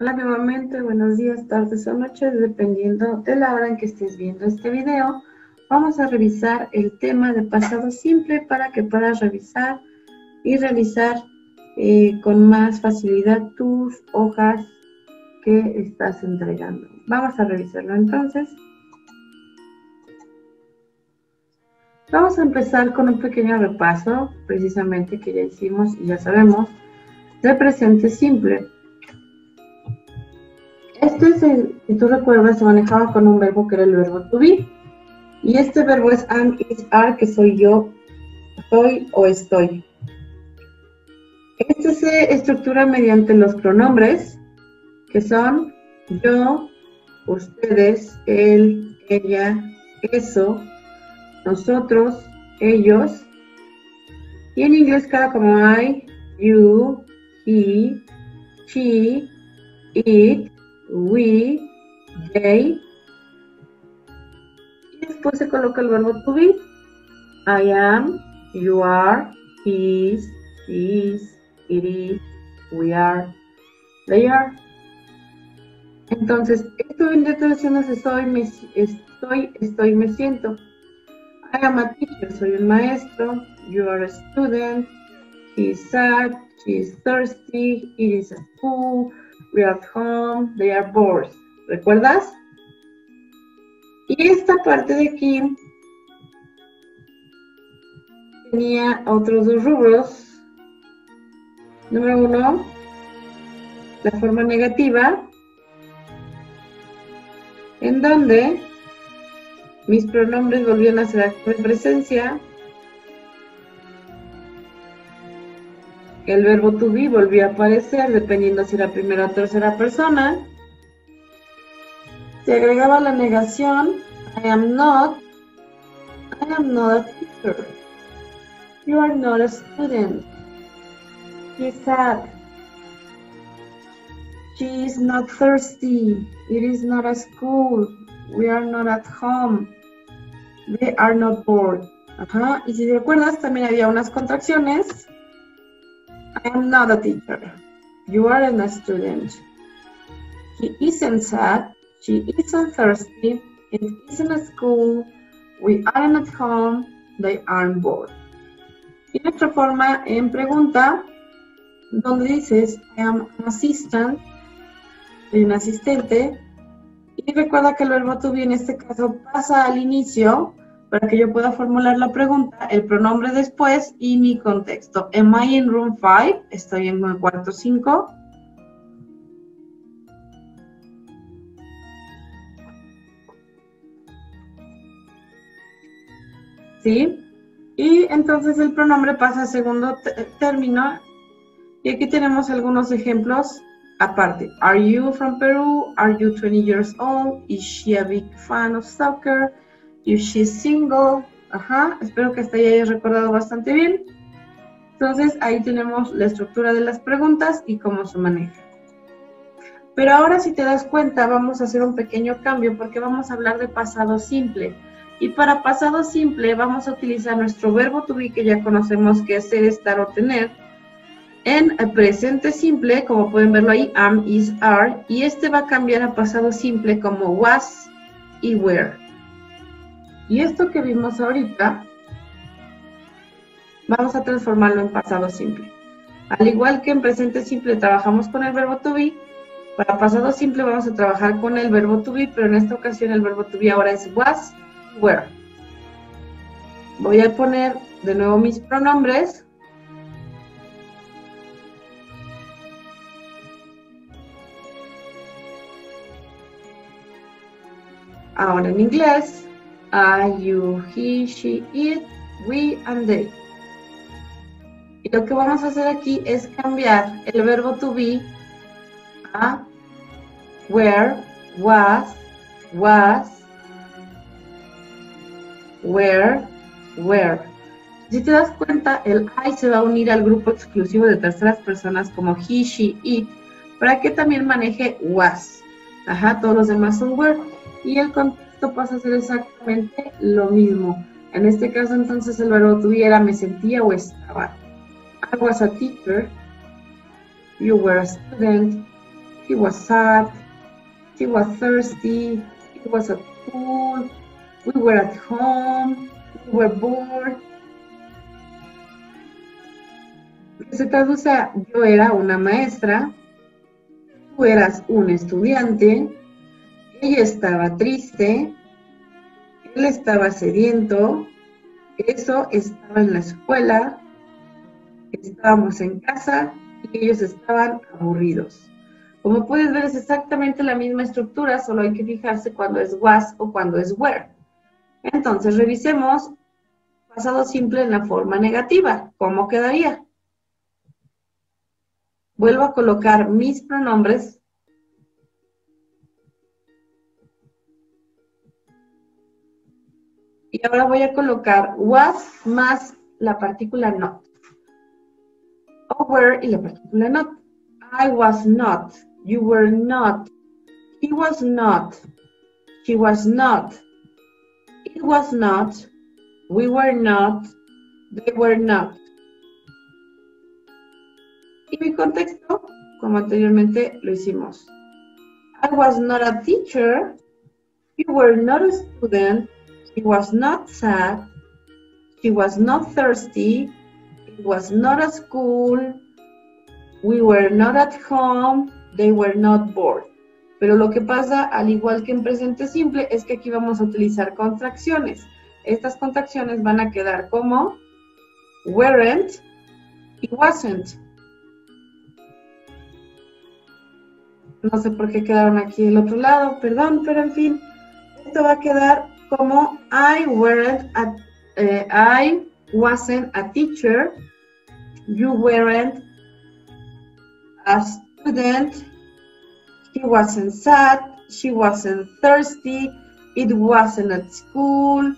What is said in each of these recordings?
Hola nuevamente, buenos días, tardes o noches, dependiendo de la hora en que estés viendo este video. Vamos a revisar el tema de pasado simple para que puedas revisar y realizar con más facilidad tus hojas que estás entregando. Vamos a revisarlo entonces. Vamos a empezar con un pequeño repaso, precisamente que ya hicimos y ya sabemos, de presente simple. Si tú recuerdas, se manejaba con un verbo que era el verbo to be. Y este verbo es am, is, are, que soy yo, soy o estoy. Este se estructura mediante los pronombres, que son yo, ustedes, él, ella, eso, nosotros, ellos. Y en inglés queda como I, you, he, she, it, we, they. Y después se coloca el verbo to be. I am, you are, he is, she is, it is, we are, they are. Entonces, esto vendría traduciendo estoy, me siento. I am a teacher, soy un maestro. You are a student. He is sad, she is thirsty, it is at school, we are at home, they are bored. ¿Recuerdas? Y esta parte de aquí tenía otros dos rubros. Número uno, la forma negativa, en donde mis pronombres volvían a ser actos de presencia. El verbo to be volvió a aparecer dependiendo si era primera o tercera persona. Se agregaba la negación. I am not a teacher. You are not a student. He is sad. She is not thirsty. It is not a school. We are not at home. They are not bored. Ajá. Y si te recuerdas, también había unas contracciones. I am not a teacher. You aren't a student. He isn't sad. She isn't thirsty. It isn't a school. We aren't at home. They aren't bored. Y nuestra forma en pregunta, donde dices I am an assistant, soy un asistente. Y recuerda que el verbo to be en este caso pasa al inicio para que yo pueda formular la pregunta, el pronombre después y mi contexto. Am I in room 5? Estoy en el cuarto 5. ¿Sí? Y entonces el pronombre pasa a segundo término. Y aquí tenemos algunos ejemplos aparte. Are you from Peru? Are you 20 years old? Is she a big fan of soccer? Is she single? Ajá, espero que hasta ahí hayas recordado bastante bien. Entonces ahí tenemos la estructura de las preguntas y cómo se maneja. Pero ahora, si te das cuenta, vamos a hacer un pequeño cambio porque vamos a hablar de pasado simple. Y para pasado simple vamos a utilizar nuestro verbo to be, que ya conocemos que es ser, estar o tener, en el presente simple, como pueden verlo ahí, am, is, are, y este va a cambiar a pasado simple como was y were. Y esto que vimos ahorita, vamos a transformarlo en pasado simple. Al igual que en presente simple trabajamos con el verbo to be, para pasado simple vamos a trabajar con el verbo to be, pero en esta ocasión el verbo to be ahora es was y were. Voy a poner de nuevo mis pronombres. Ahora en inglés, I, you, he, she, it, we, and they. Y lo que vamos a hacer aquí es cambiar el verbo to be a were, was, were. Si te das cuenta, el I se va a unir al grupo exclusivo de terceras personas como he, she, it, para que también maneje was. Ajá, todos los demás son were. Y el contexto pasa a ser exactamente lo mismo. En este caso, entonces, el verbo to be era me sentía o estaba. I was a teacher. You were a student. he was sad, he was thirsty, he was at school, we were at home, we were bored. Se traduce a yo era una maestra, tú eras un estudiante, ella estaba triste, él estaba sediento, eso estaba en la escuela, estábamos en casa y ellos estaban aburridos. Como puedes ver, es exactamente la misma estructura, solo hay que fijarse cuando es was o cuando es were. Entonces, revisemos pasado simple en la forma negativa. ¿Cómo quedaría? Vuelvo a colocar mis pronombres. Y ahora voy a colocar was más la partícula not. O were y la partícula not. I was not. You were not. He was not. She was not. It was not. We were not. They were not. Y mi contexto, como anteriormente lo hicimos. I was not a teacher. You were not a student. He was not sad. She was not thirsty. It was not at school. We were not at home. They were not bored. Pero lo que pasa, al igual que en presente simple, es que aquí vamos a utilizar contracciones. Estas contracciones van a quedar como weren't y wasn't. No sé por qué quedaron aquí del otro lado, perdón, pero en fin, esto va a quedar como I wasn't a teacher, you weren't a student, he wasn't sad, she wasn't thirsty, it wasn't at school,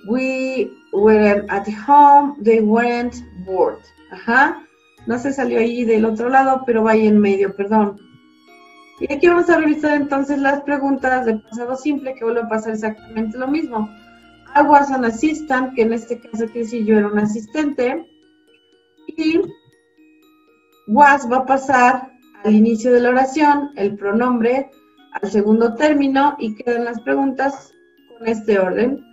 we weren't at home, they weren't bored. Ajá, no se salió ahí del otro lado, pero va ahí en medio, perdón. Y aquí vamos a revisar entonces las preguntas de pasado simple, que vuelve a pasar exactamente lo mismo. I was an assistant, que en este caso quiere decir yo era un asistente. Y was va a pasar al inicio de la oración, el pronombre al segundo término, y quedan las preguntas con este orden.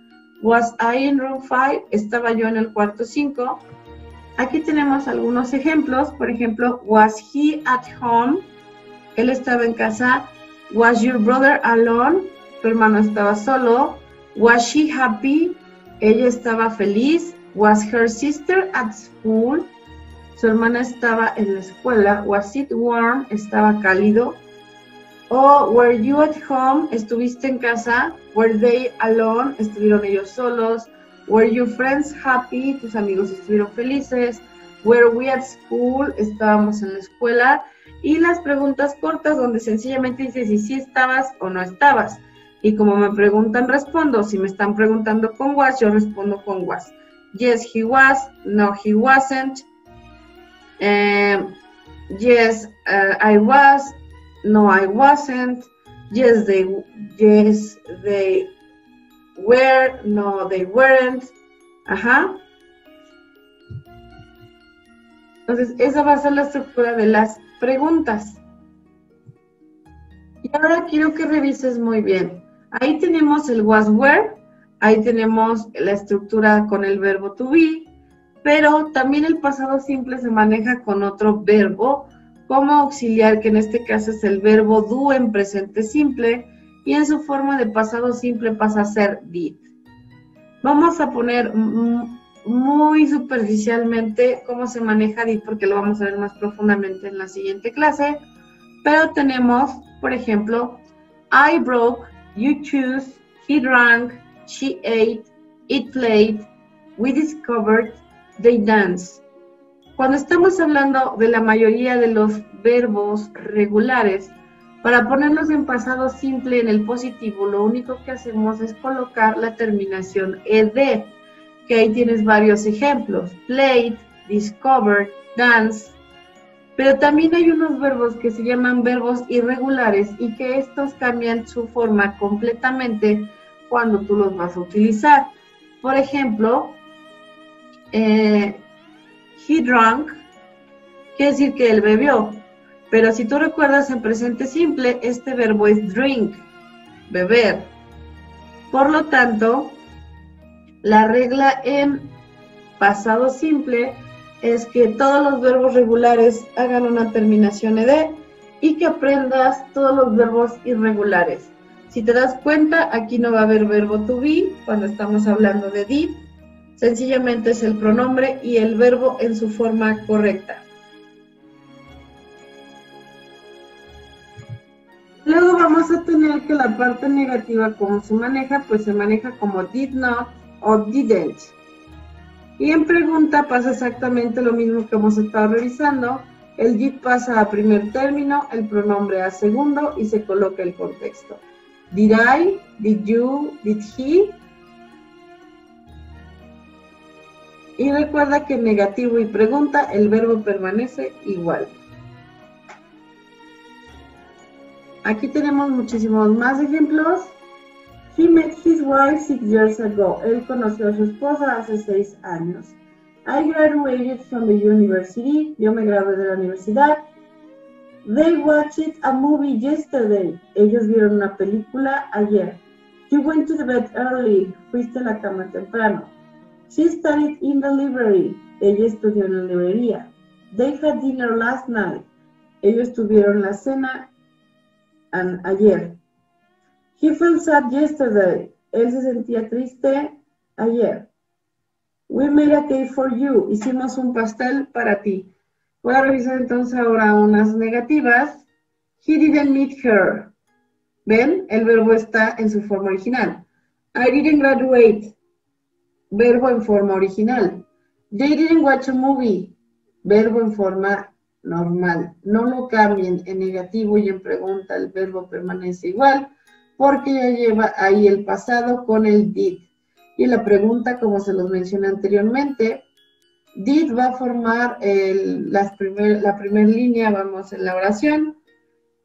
Was I in room 5? Estaba yo en el cuarto 5. Aquí tenemos algunos ejemplos. Por ejemplo, was he at home? Él estaba en casa. Was your brother alone? Tu hermano estaba solo. Was she happy? Ella estaba feliz. Was her sister at school? Su hermana estaba en la escuela. Was it warm? Estaba cálido. O were you at home? ¿Estuviste en casa? Were they alone? ¿Estuvieron ellos solos? Were your friends happy? ¿Tus amigos estuvieron felices? Were we at school? ¿Estábamos en la escuela? Y las preguntas cortas donde sencillamente dices si sí estabas o no estabas. Y como me preguntan, respondo. Si me están preguntando con was, yo respondo con was. Yes, he was. No, he wasn't. Yes, I was. No, I wasn't. Yes, they were. No, they weren't. Ajá. Entonces, esa va a ser la estructura de las preguntas. Y ahora quiero que revises muy bien. Ahí tenemos el was, were. Ahí tenemos la estructura con el verbo to be. Pero también el pasado simple se maneja con otro verbo como auxiliar, que en este caso es el verbo do en presente simple, y en su forma de pasado simple pasa a ser did. Vamos a poner muy superficialmente cómo se maneja did, porque lo vamos a ver más profundamente en la siguiente clase, pero tenemos, por ejemplo, I broke, you choose, he drank, she ate, it played, we discovered, they danced. Cuando estamos hablando de la mayoría de los verbos regulares, para ponerlos en pasado simple en el positivo, lo único que hacemos es colocar la terminación ed, que ahí tienes varios ejemplos. Played, discovered, dance. Pero también hay unos verbos que se llaman verbos irregulares y que estos cambian su forma completamente cuando tú los vas a utilizar. Por ejemplo, he drank, quiere decir que él bebió. Pero si tú recuerdas en presente simple, este verbo es drink, beber. Por lo tanto, la regla en pasado simple es que todos los verbos regulares hagan una terminación ed y que aprendas todos los verbos irregulares. Si te das cuenta, aquí no va a haber verbo to be cuando estamos hablando de did. Sencillamente es el pronombre y el verbo en su forma correcta. Luego vamos a tener que la parte negativa, ¿cómo se maneja? Pues se maneja como did not o didn't. Y en pregunta pasa exactamente lo mismo que hemos estado revisando. El did pasa a primer término, el pronombre a segundo y se coloca el contexto. Did I? Did you? Did he? Y recuerda que en negativo y pregunta el verbo permanece igual. Aquí tenemos muchísimos más ejemplos. He met his wife 6 years ago. Él conoció a su esposa hace 6 años. I graduated from the university. Yo me gradué de la universidad. They watched a movie yesterday. Ellos vieron una película ayer. You went to the bed early. Fuiste a la cama temprano. She studied in the library. Ella estudió en la librería. They had dinner last night. Ellos tuvieron la cena ayer. He felt sad yesterday. Él se sentía triste ayer. We made a cake for you. Hicimos un pastel para ti. Voy a revisar entonces ahora unas negativas. He didn't meet her. ¿Ven? El verbo está en su forma original. I didn't graduate. Verbo en forma original. They didn't watch a movie. Verbo en forma normal. No lo cambien en negativo y en pregunta. El verbo permanece igual porque ya lleva ahí el pasado con el did. Y la pregunta, como se los mencioné anteriormente, did va a formar la primera línea, vamos en la oración.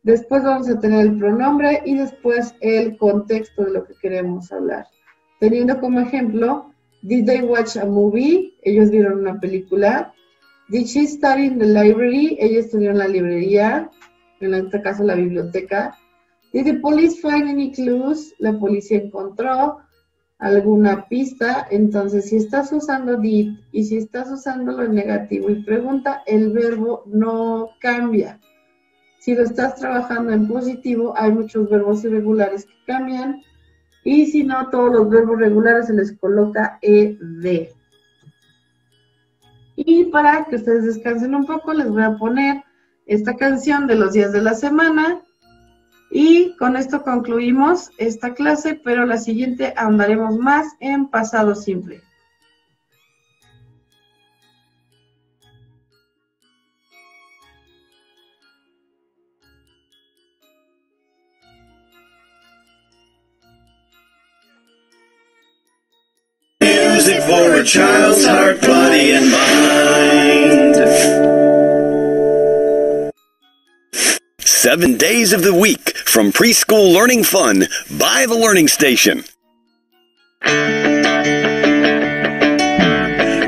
Después vamos a tener el pronombre y después el contexto de lo que queremos hablar. Teniendo como ejemplo, did they watch a movie? Ellos vieron una película. Did she study in the library? Ella estudió en la librería, en este caso la biblioteca. Did the police find any clues? La policía encontró alguna pista. Entonces, si estás usando did y si estás usándolo en negativo y pregunta, el verbo no cambia. Si lo estás trabajando en positivo, hay muchos verbos irregulares que cambian. Y si no, todos los verbos regulares se les coloca ed. Y para que ustedes descansen un poco, les voy a poner esta canción de los días de la semana. Y con esto concluimos esta clase, pero la siguiente ahondaremos más en pasado simple. Music for a child's heart, body, and mind. 7 days of the week from preschool learning fun by the Learning Station.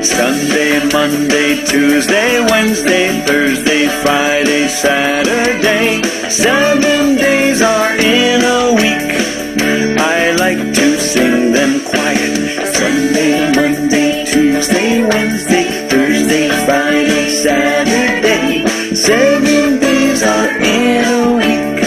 Sunday, Monday, Tuesday, Wednesday, Thursday, Friday, Saturday. 7 days are in a week. I like to sing them quiet. Sunday, Monday, Tuesday, Wednesday, Thursday, Friday, Saturday. 7 days are in a week.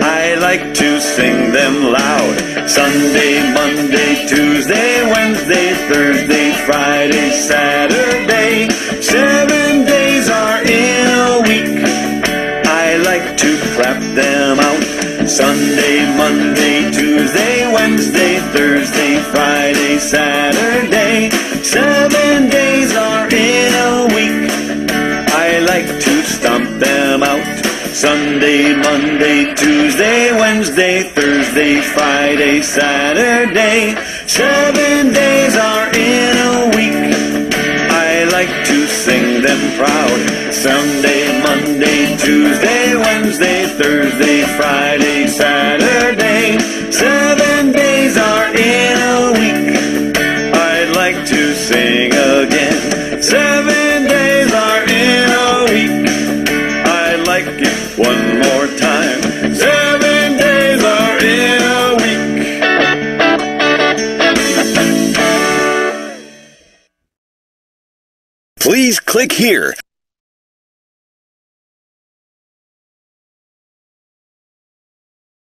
I like to sing them loud. Sunday, Monday, Tuesday, Wednesday, Thursday, Friday, Saturday. 7 days are in a week. I like to clap them out. Sunday, Monday, Tuesday, Wednesday, Thursday, Friday, Saturday. 7 days are in a week. I like to stomp them out. Sunday, Monday, Tuesday, Wednesday, Thursday, Friday, Saturday. 7 days are in a week. I like to sing them proud. Sunday, Monday, Tuesday, Wednesday, Thursday, Friday, Saturday. 7 days are in a week. I'd like to sing again. 7 days are in a week. I'd like it please click here